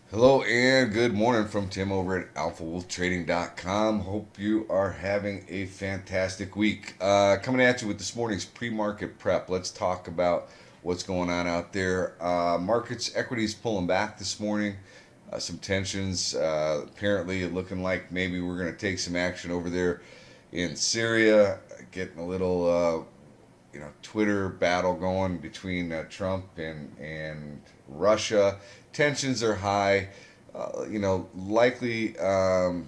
Hello and good morning from Tim over at AlphaWolfTrading.com. Hope you are having a fantastic week. Coming at you with this morning's pre-market prep. Let's talk about what's going on out there. Markets, equities pulling back this morning. Some tensions. Apparently, looking like maybe we're going to take some action over there in Syria. Getting a little, Twitter battle going between Trump and Russia. Tensions are high. Likely, I,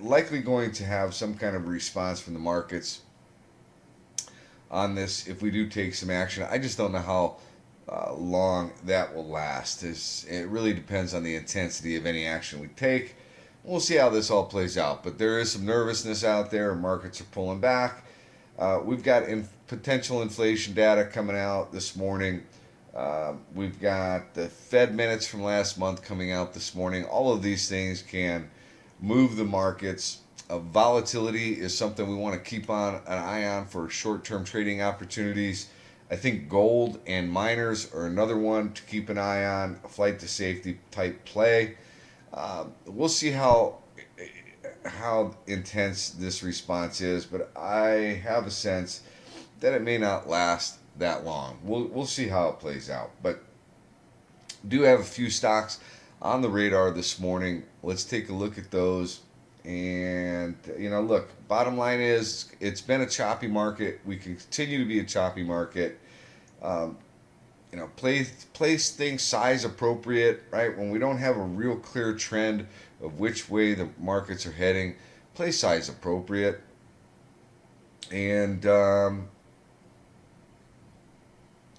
likely going to have some kind of response from the markets on this if we do take some action. I just don't know how long that will last. It really depends on the intensity of any action we take. We'll see how this all plays out. But there is some nervousness out there. Markets are pulling back. We've got potential inflation data coming out this morning. We've got the Fed minutes from last month coming out this morning. All of these things can move the markets. Volatility is something we want to keep on an eye on for short-term trading opportunities. I think gold and miners are another one to keep an eye on, a flight to safety type play. We'll see how intense this response is, but I have a sense that it may not last that long. We'll see how it plays out. But do have a few stocks on the radar this morning. Let's take a look at those. And look, bottom line is it's been a choppy market. We can continue to be a choppy market. Um, place things size appropriate, right? When we don't have a real clear trend of which way the markets are heading, play size appropriate. And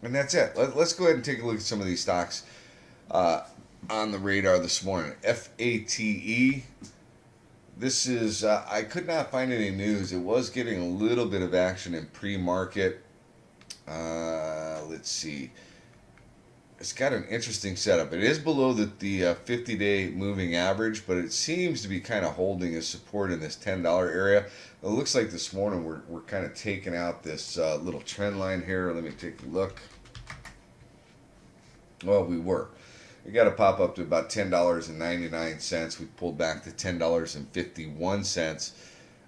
and that's it. Let's go ahead and take a look at some of these stocks uh, on the radar this morning. FATE. This is, I could not find any news. It was getting a little bit of action in pre market. Let's see. It's got an interesting setup. It is below the 50-day moving average, but it seems to be kind of holding its support in this $10 area. It looks like this morning we're kind of taking out this little trend line here. Let me take a look. Well, we were. We got to pop up to about $10.99. We pulled back to $10.51.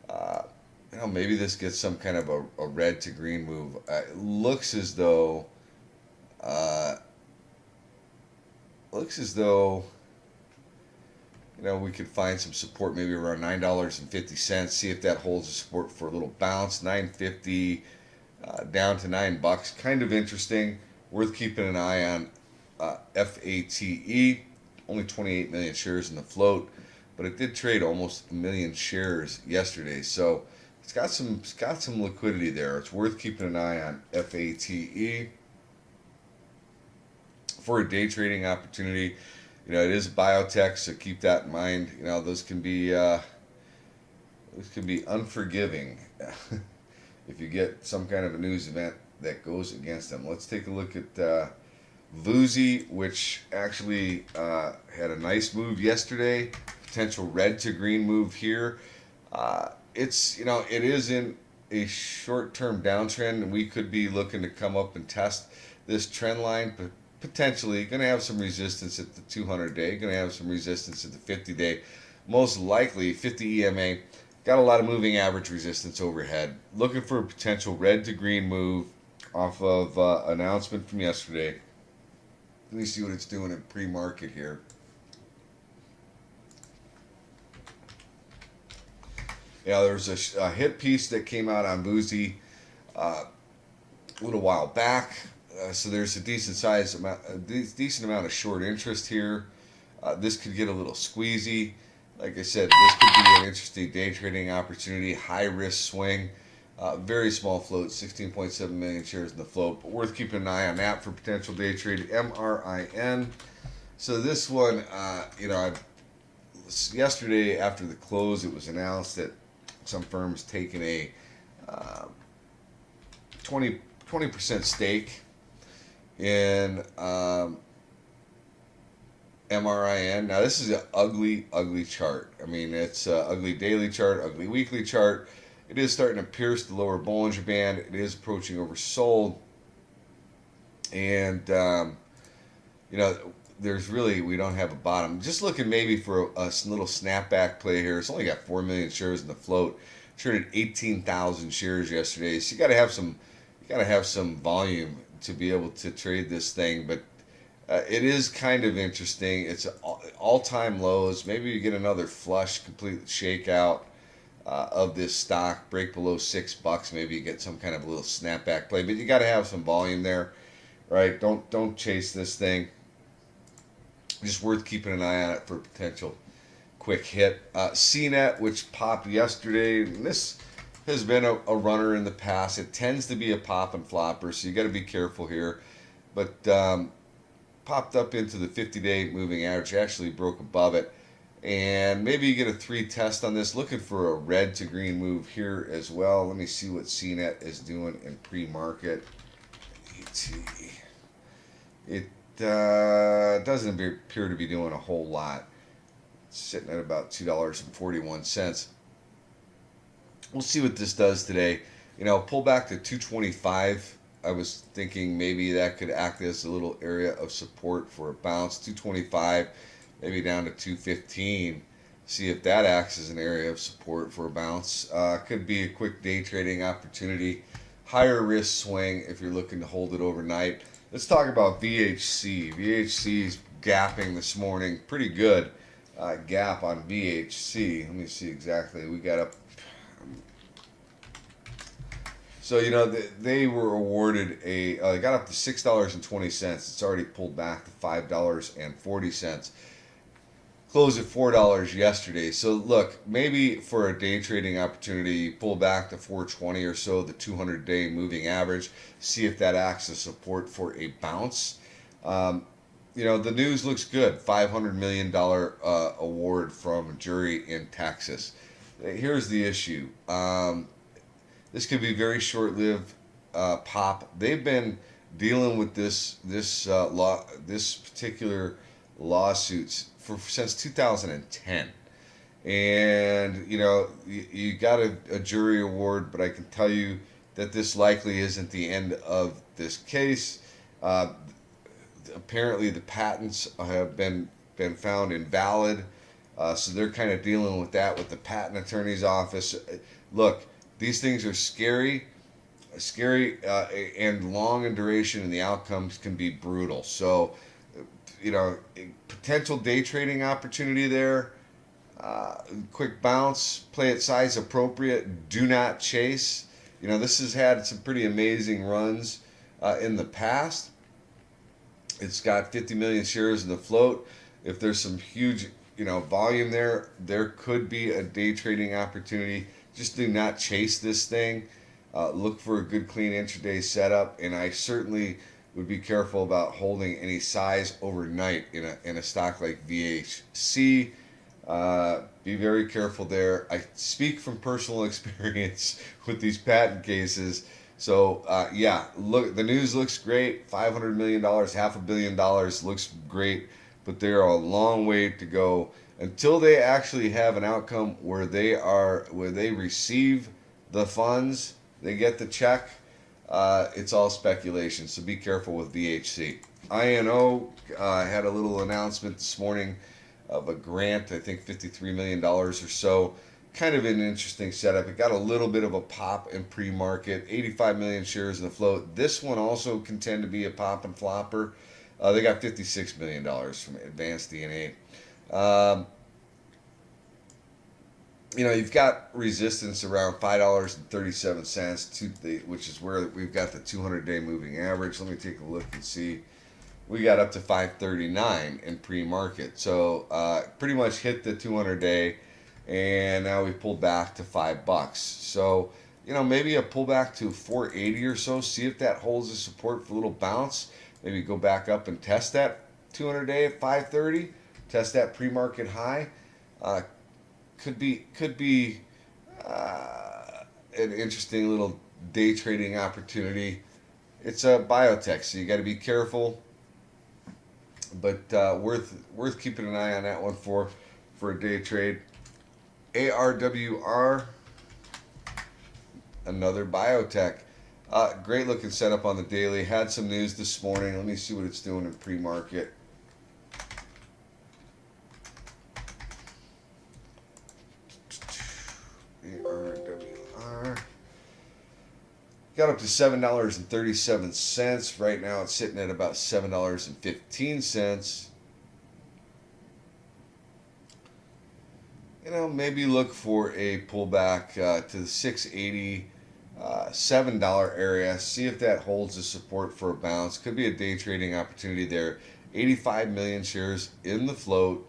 Uh, maybe this gets some kind of a red to green move. It uh, looks as though we could find some support maybe around $9.50. See if that holds the support for a little bounce. 9.50 down to $9. Kind of interesting. Worth keeping an eye on. FATE, only 28 million shares in the float, but it did trade almost a million shares yesterday, so it's got some liquidity there. It's worth keeping an eye on FATE for a day trading opportunity. It is biotech, so keep that in mind. Those can be unforgiving if you get some kind of a news event that goes against them. Let's take a look at Vuzi, which actually had a nice move yesterday, potential red to green move here. It is in a short-term downtrend, and we could be looking to come up and test this trend line, but potentially going to have some resistance at the 200-day, going to have some resistance at the 50-day. Most likely, 50 EMA got a lot of moving average resistance overhead. Looking for a potential red to green move off of announcement from yesterday. Let me see what it's doing in pre-market here. Yeah, there was a hit piece that came out on Boozy a little while back. So there's a decent amount of short interest here. This could get a little squeezy. Like I said, this could be an interesting day trading opportunity. High risk swing. Very small float, 16.7 million shares in the float, but worth keeping an eye on that for potential day trade. MRIN. So this one, yesterday after the close, it was announced that some firms taking a uh, 20% stake in MRIN. Now this is an ugly, ugly chart. I mean, it's an ugly daily chart, ugly weekly chart. It is starting to pierce the lower Bollinger Band. It is approaching oversold. And, you know, we don't have a bottom. Just looking maybe for a little snapback play here. It's only got 4 million shares in the float. Traded 18,000 shares yesterday. So you got to have some volume to be able to trade this thing. But it is kind of interesting. It's all-time lows. Maybe you get another flush, complete shakeout of this stock, break below $6. Maybe you get some kind of a little snapback play. But you got to have some volume there, right? Don't chase this thing. Just worth keeping an eye on it for potential quick hit. CNET, which popped yesterday, and this has been a runner in the past. It tends to be a pop and flopper, so you got to be careful here. But popped up into the 50-day moving average, actually broke above it. And maybe you get a 3 test on this. Looking for a red to green move here as well. Let me see what CNET is doing in pre-market. It doesn't appear to be doing a whole lot. It's sitting at about $2.41. We'll see what this does today. Pull back to 225. I was thinking maybe that could act as a little area of support for a bounce. 225, maybe down to 215. See if that acts as an area of support for a bounce. Could be a quick day trading opportunity. Higher risk swing if you're looking to hold it overnight. Let's talk about VHC. VHC's gapping this morning. Pretty good gap on VHC. Let me see exactly. We got up. So, they were awarded they got up to $6.20. It's already pulled back to $5.40. Closed at $4 yesterday. So, look, maybe for a day trading opportunity, pull back to 420 or so, the 200-day moving average. See if that acts as support for a bounce. The news looks good. $500 million award from a jury in Texas. Here's the issue. This could be very short-lived pop. They've been dealing with this particular lawsuits since 2010, and you got a jury award, but I can tell you that this likely isn't the end of this case. Apparently, the patents have been found invalid, so they're kind of dealing with that with the patent attorney's office. Look. These things are scary, and long in duration, and the outcomes can be brutal. So, potential day trading opportunity there. Quick bounce, play it size appropriate. Do not chase. This has had some pretty amazing runs in the past. It's got 50 million shares in the float. If there's some huge, volume there could be a day trading opportunity. Just do not chase this thing. Look for a good, clean intraday setup, and I certainly would be careful about holding any size overnight in a stock like VHC. Be very careful there. I speak from personal experience with these patent cases. So look, the news looks great. $500 million, $500 million looks great, but there are a long way to go until they actually have an outcome where they receive the funds, they get the check. It's all speculation, so be careful with VHC. INO had a little announcement this morning of a grant, I think $53 million or so. Kind of an interesting setup. It got a little bit of a pop in pre-market, 85 million shares in the float. This one also can tend to be a pop and flopper. They got $56 million from Advanced DNA. You've got resistance around $5.37, which is where we've got the 200-day moving average. Let me take a look and see. We got up to $5.39 in pre-market. So pretty much hit the 200-day, and now we pulled back to $5. So, maybe a pullback to 480 or so. See if that holds the support for a little bounce. Maybe go back up and test that 200-day at 530. Test that pre-market high. Could be an interesting little day trading opportunity. It's a biotech, so you got to be careful. But worth keeping an eye on that one for a day trade. ARWR, another biotech. Great looking setup on the daily. Had some news this morning. Let me see what it's doing in pre-market. ARWR. Got up to $7.37. Right now it's sitting at about $7.15. Maybe look for a pullback to the 680 $7 area. See if that holds the support for a bounce. Could be a day trading opportunity there. 85 million shares in the float.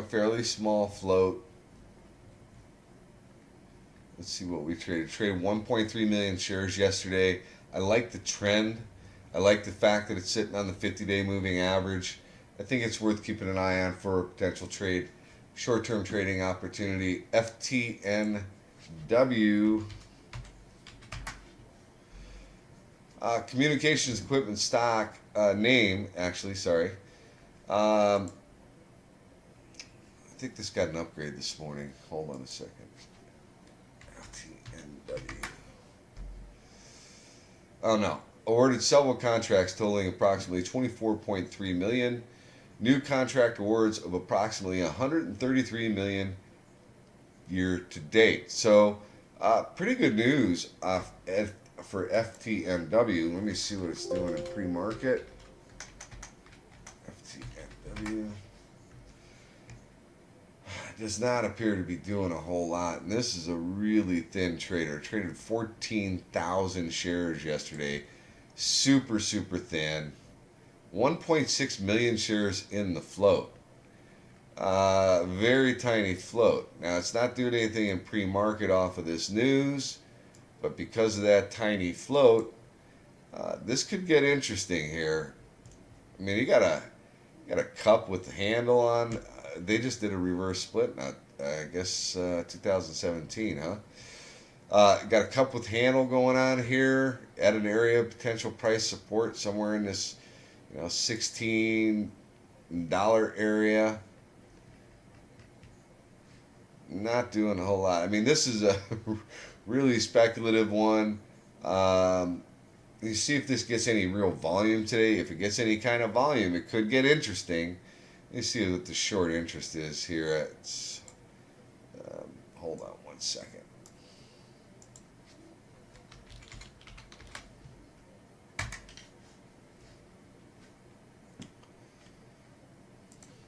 Fairly small float. Let's see what we traded. Traded 1.3 million shares yesterday. I like the trend. I like the fact that it's sitting on the 50-day moving average. I think it's worth keeping an eye on for a potential trade. Short-term trading opportunity. FTNW. Communications equipment stock name, actually, sorry. I think this got an upgrade this morning. Hold on a second. FTNW. Oh no. Awarded several contracts totaling approximately 24.3 million. New contract awards of approximately 133 million year to date. So, pretty good news for FTNW. Let me see what it's doing in pre-market. FTNW does not appear to be doing a whole lot, and this is a really thin trader. Traded 14,000 shares yesterday. Super, super thin. 1.6 million shares in the float. Very tiny float. Now, it's not doing anything in pre-market off of this news, but because of that tiny float, this could get interesting here. I mean, you got a cup with the handle on. They just did a reverse split, I guess 2017, huh? Got a cup with handle going on here at an area of potential price support somewhere in this $16 area. Not doing a whole lot. I mean, this is a really speculative one. You see if this gets any real volume today. If it gets any kind of volume, it could get interesting. Let me see what the short interest is here at. Hold on one second.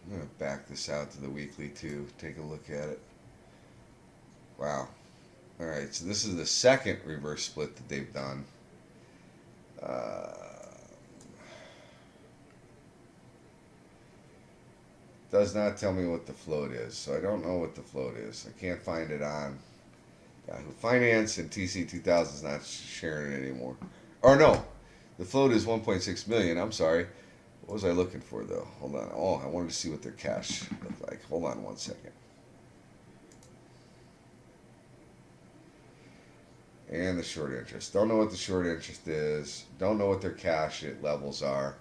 I'm going to back this out to the weekly too. Take a look at it. Wow. All right, so this is the second reverse split that they've done. Does not tell me what the float is, so I don't know what the float is. I can't find it on Yahoo Finance, and TC2000 is not sharing it anymore. Or no, the float is 1.6 million. I'm sorry. What was I looking for though? Hold on. Oh, I wanted to see what their cash looked like. Hold on one second. And the short interest. Don't know what the short interest is. Don't know what their cash levels are.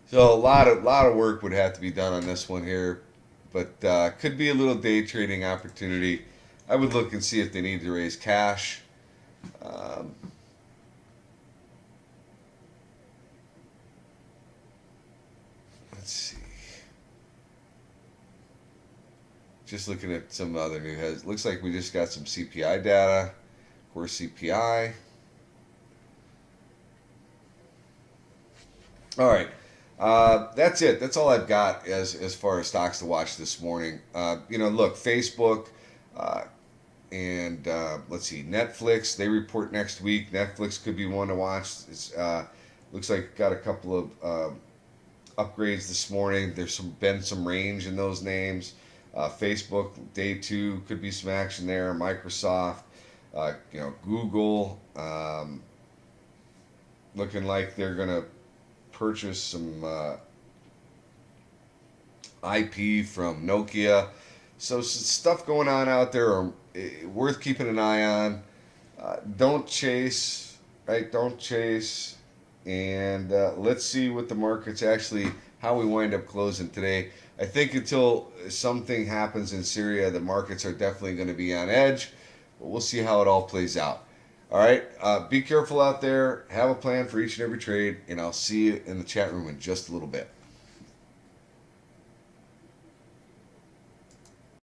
So a lot of work would have to be done on this one here, but could be a little day trading opportunity. I would look and see if they need to raise cash. Let's see. Just looking at some other new heads. Looks like we just got some CPI data. Of course, CPI. All right. That's it. That's all I've got as far as stocks to watch this morning. Look, Facebook and let's see, Netflix. They report next week. Netflix could be one to watch. It's looks like got a couple of upgrades this morning. There's been some range in those names. Facebook day 2 could be some action there. Microsoft, Google, looking like they're gonna purchase some IP from Nokia. So stuff going on out there worth keeping an eye on. Don't chase, right? Don't chase. And let's see what the market's actually, how we wind up closing today. I think until something happens in Syria, the markets are definitely going to be on edge. But we'll see how it all plays out. All right, be careful out there. Have a plan for each and every trade, and I'll see you in the chat room in just a little bit.